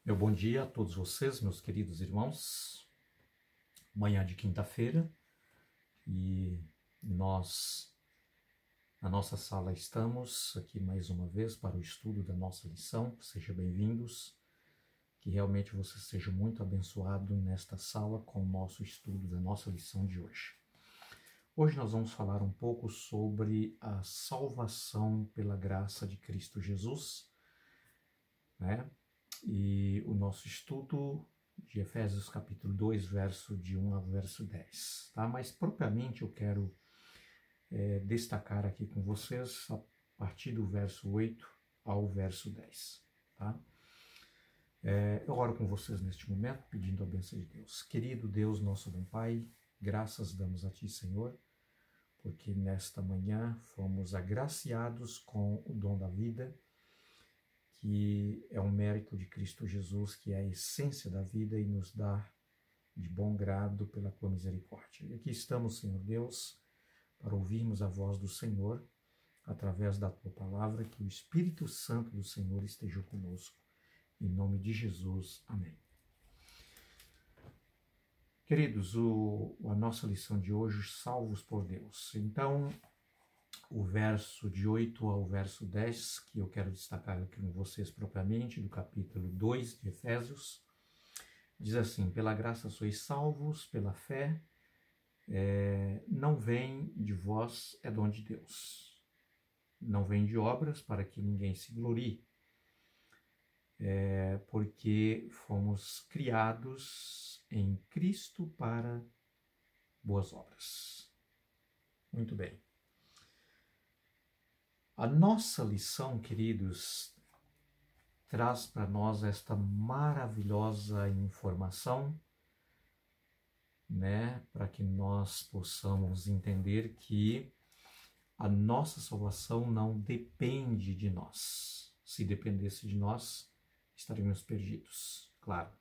Meu bom dia a todos vocês, meus queridos irmãos. Manhã de quinta-feira e nós, na nossa sala, estamos aqui mais uma vez para o estudo da nossa lição. Sejam bem-vindos, que realmente você seja muito abençoado nesta sala com o nosso estudo da nossa lição de hoje. Hoje nós vamos falar um pouco sobre a salvação pela graça de Cristo Jesus, né? E o nosso estudo de Efésios capítulo 2, verso de 1 ao verso 10, tá? Mas propriamente eu quero destacar aqui com vocês a partir do verso 8 ao verso 10, tá? Eu oro com vocês neste momento, pedindo a bênção de Deus. Querido Deus, nosso bom Pai, graças damos a Ti, Senhor, porque nesta manhã fomos agraciados com o dom da vida, que é um mérito de Cristo Jesus, que é a essência da vida e nos dá de bom grado pela tua misericórdia. E aqui estamos, Senhor Deus, para ouvirmos a voz do Senhor através da tua palavra, que o Espírito Santo do Senhor esteja conosco. Em nome de Jesus, amém. Queridos, a nossa lição de hoje, salvos por Deus. Então, o verso de 8 ao verso 10, que eu quero destacar aqui com vocês propriamente, do capítulo 2 de Efésios, diz assim: pela graça sois salvos, pela fé, não vem de vós, é dom de Deus. Não vem de obras, para que ninguém se glorie, porque fomos criados em Cristo para boas obras. Muito bem. A nossa lição, queridos, traz para nós esta maravilhosa informação, né, para que nós possamos entender que a nossa salvação não depende de nós. Se dependesse de nós, estaríamos perdidos, claro,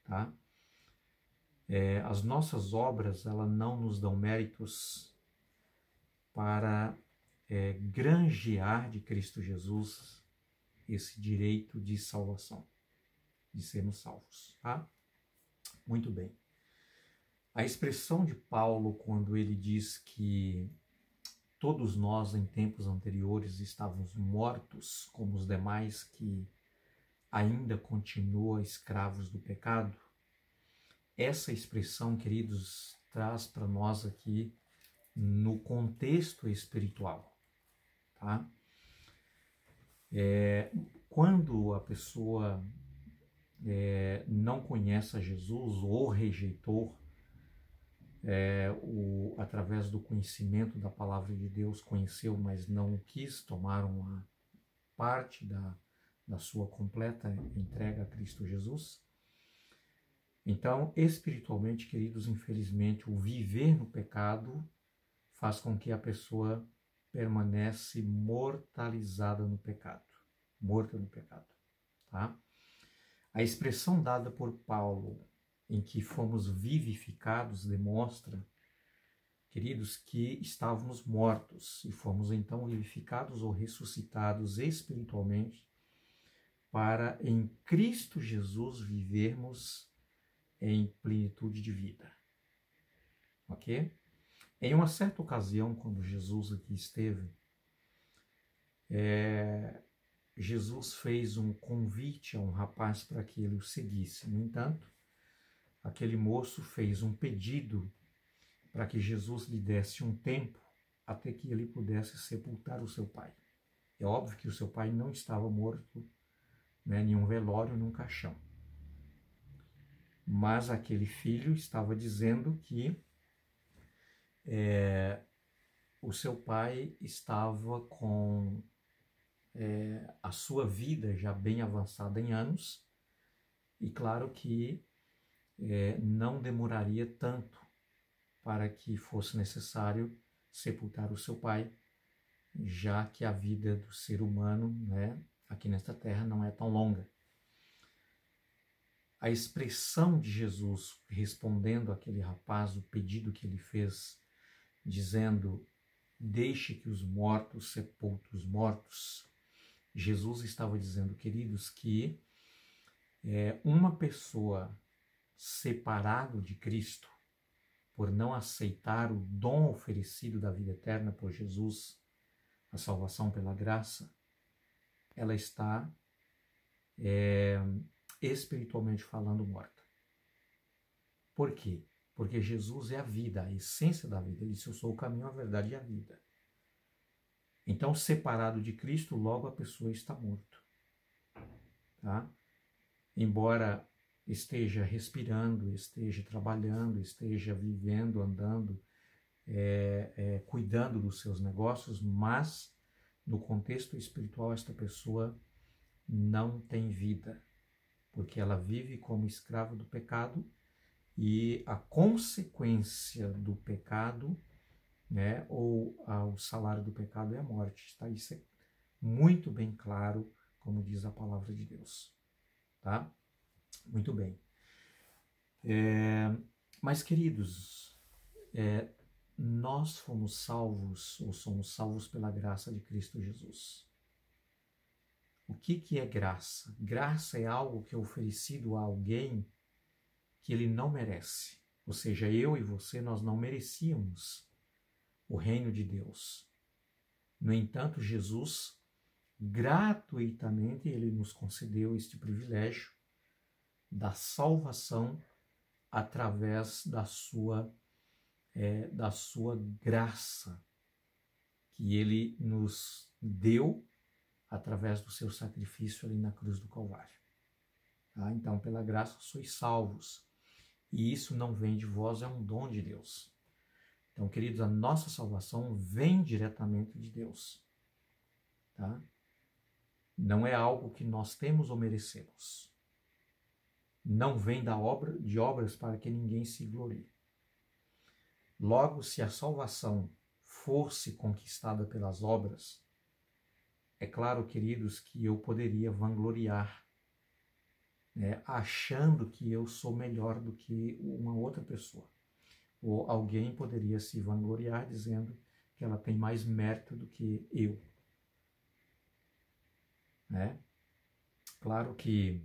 tá? As nossas obras, elas não nos dão méritos para granjear de Cristo Jesus esse direito de salvação, de sermos salvos, tá? Muito bem. A expressão de Paulo, quando ele diz que todos nós em tempos anteriores estávamos mortos, como os demais que ainda continuam escravos do pecado, essa expressão, queridos, traz para nós aqui no contexto espiritual. Tá? Quando a pessoa não conhece a Jesus ou rejeitou, através do conhecimento da palavra de Deus, conheceu, mas não quis tomar uma parte da sua completa entrega a Cristo Jesus. Então, espiritualmente, queridos, infelizmente, o viver no pecado faz com que a pessoa permanece mortalizada no pecado, morta no pecado, tá? A expressão dada por Paulo, em que fomos vivificados, demonstra, queridos, que estávamos mortos e fomos então vivificados ou ressuscitados espiritualmente para em Cristo Jesus vivermos em plenitude de vida, ok? Em uma certa ocasião, quando Jesus aqui esteve, Jesus fez um convite a um rapaz para que ele o seguisse. No entanto, aquele moço fez um pedido para que Jesus lhe desse um tempo até que ele pudesse sepultar o seu pai. É óbvio que o seu pai não estava morto, né, em um velório, num caixão. Mas aquele filho estava dizendo que o seu pai estava com a sua vida já bem avançada em anos e claro que não demoraria tanto para que fosse necessário sepultar o seu pai, já que a vida do ser humano, né, aqui nesta terra não é tão longa. A expressão de Jesus respondendo àquele rapaz, o pedido que ele fez, dizendo: deixe que os mortos sepultem os mortos. Jesus estava dizendo, queridos, que Uma pessoa separada de Cristo, por não aceitar o dom oferecido da vida eterna por Jesus, a salvação pela graça, ela está espiritualmente falando morta. Por quê? Porque Jesus é a vida, a essência da vida. Ele disse: eu sou o caminho, a verdade e a vida. Então, separado de Cristo, logo a pessoa está morta. Tá? Embora esteja respirando, esteja trabalhando, esteja vivendo, andando, cuidando dos seus negócios, mas no contexto espiritual esta pessoa não tem vida, porque ela vive como escrava do pecado, e a consequência do pecado, ou o salário do pecado é a morte. Tá? Isso é muito bem claro, como diz a palavra de Deus. Tá? Muito bem. Mas, queridos, nós fomos salvos, ou somos salvos pela graça de Cristo Jesus. O que é graça? Graça é algo que é oferecido a alguém que ele não merece. Ou seja, eu e você, nós não merecíamos o reino de Deus. No entanto, Jesus, gratuitamente, ele nos concedeu este privilégio da salvação através da sua graça, que ele nos deu através do seu sacrifício ali na cruz do Calvário. Tá? Então, pela graça sois salvos. E isso não vem de vós, é um dom de Deus. Então, queridos, a nossa salvação vem diretamente de Deus. Tá? Não é algo que nós temos ou merecemos. Não vem de obras para que ninguém se glorie. Logo, se a salvação fosse conquistada pelas obras, é claro, queridos, que eu poderia vangloriar, achando que eu sou melhor do que uma outra pessoa. Ou alguém poderia se vangloriar dizendo que ela tem mais mérito do que eu. Claro que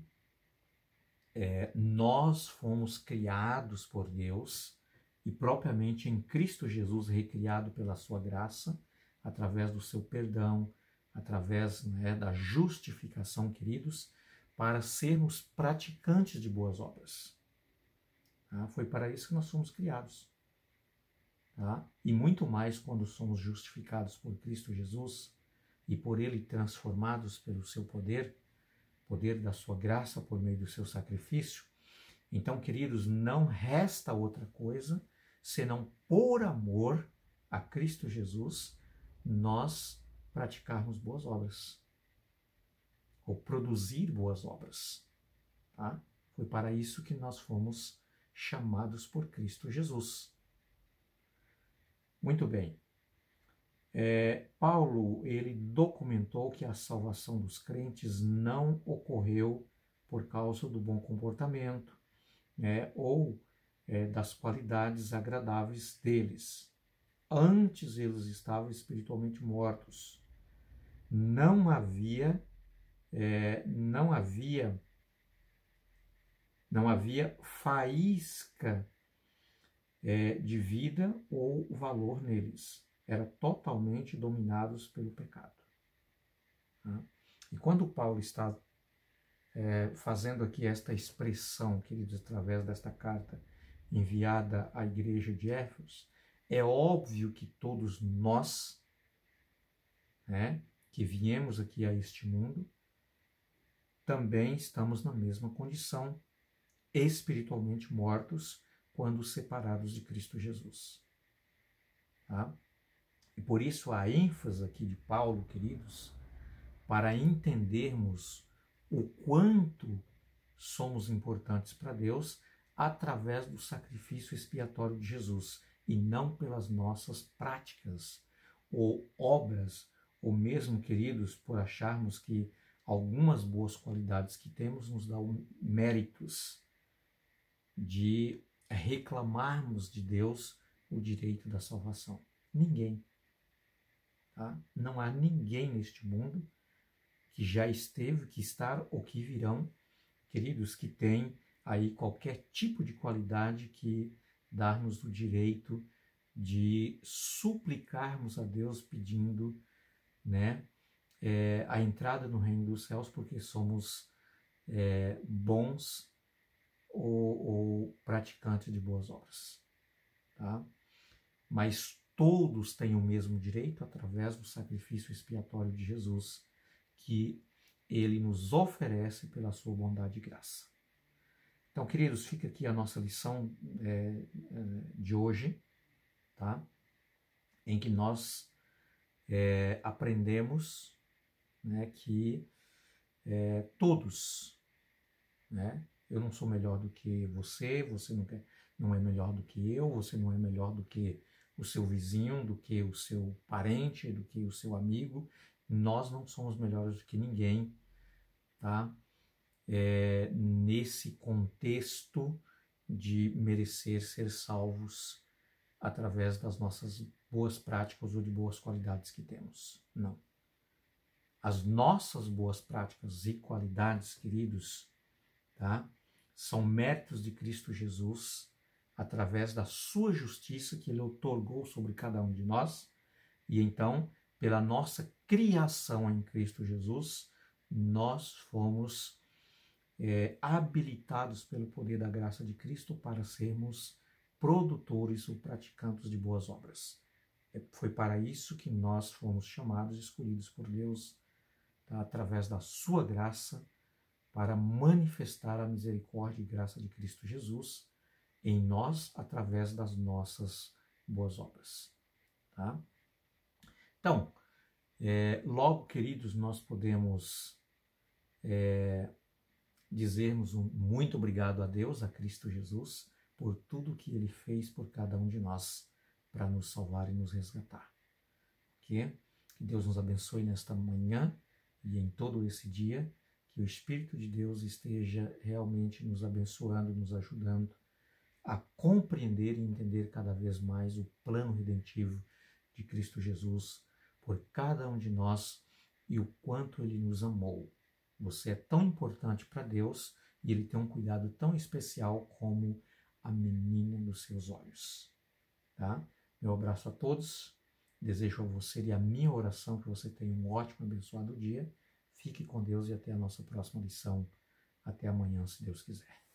nós fomos criados por Deus e propriamente em Cristo Jesus recriado pela sua graça, através do seu perdão, através da justificação, queridos, para sermos praticantes de boas obras. Tá? Foi para isso que nós fomos criados. Tá? E muito mais quando somos justificados por Cristo Jesus e por Ele transformados pelo seu poder da sua graça por meio do seu sacrifício. Então, queridos, não resta outra coisa senão por amor a Cristo Jesus nós praticarmos boas obras ou produzir boas obras. Tá? Foi para isso que nós fomos chamados por Cristo Jesus. Muito bem. Paulo, ele documentou que a salvação dos crentes não ocorreu por causa do bom comportamento, ou das qualidades agradáveis deles. Antes eles estavam espiritualmente mortos. Não havia faísca de vida ou valor neles. Eram totalmente dominados pelo pecado. Tá? E quando Paulo está fazendo aqui esta expressão, queridos, através desta carta enviada à igreja de Éfeso, é óbvio que todos nós, que viemos aqui a este mundo, também estamos na mesma condição, espiritualmente mortos, quando separados de Cristo Jesus. Tá? E por isso a ênfase aqui de Paulo, queridos, para entendermos o quanto somos importantes para Deus através do sacrifício expiatório de Jesus e não pelas nossas práticas ou obras, ou mesmo, queridos, por acharmos que algumas boas qualidades que temos nos dão méritos de reclamarmos de Deus o direito da salvação. Ninguém. Tá? Não há ninguém neste mundo que já esteve, que está ou que virão, queridos, que tem aí qualquer tipo de qualidade que dá-nos o direito de suplicarmos a Deus pedindo, né, a entrada no reino dos céus, porque somos bons ou praticantes de boas obras, tá? Mas todos têm o mesmo direito através do sacrifício expiatório de Jesus, que ele nos oferece pela sua bondade e graça. Então, queridos, fica aqui a nossa lição de hoje, tá? Em que nós aprendemos, né, que todos, né? Eu não sou melhor do que você, você não é melhor do que eu, você não é melhor do que o seu vizinho, do que o seu parente, do que o seu amigo. Nós não somos melhores do que ninguém, tá? Nesse contexto de merecer ser salvos através das nossas boas práticas ou de boas qualidades que temos. Não. As nossas boas práticas e qualidades, queridos, tá? São méritos de Cristo Jesus através da sua justiça que ele otorgou sobre cada um de nós. E então, pela nossa criação em Cristo Jesus, nós fomos habilitados pelo poder da graça de Cristo para sermos produtores ou praticantes de boas obras. Foi para isso que nós fomos chamados, escolhidos por Deus, tá? Através da sua graça, para manifestar a misericórdia e graça de Cristo Jesus em nós, através das nossas boas obras. Tá? Então, logo, queridos, nós podemos dizermos um muito obrigado a Deus, a Cristo Jesus, por tudo que Ele fez por cada um de nós, para nos salvar e nos resgatar. Que Deus nos abençoe nesta manhã e em todo esse dia, que o Espírito de Deus esteja realmente nos abençoando, nos ajudando a compreender e entender cada vez mais o plano redentivo de Cristo Jesus por cada um de nós e o quanto Ele nos amou. Você é tão importante para Deus e Ele tem um cuidado tão especial como a menina dos seus olhos. Tá? Meu abraço a todos. Desejo a você e a minha oração que você tenha um ótimo e abençoado dia. Fique com Deus e até a nossa próxima lição. Até amanhã, se Deus quiser.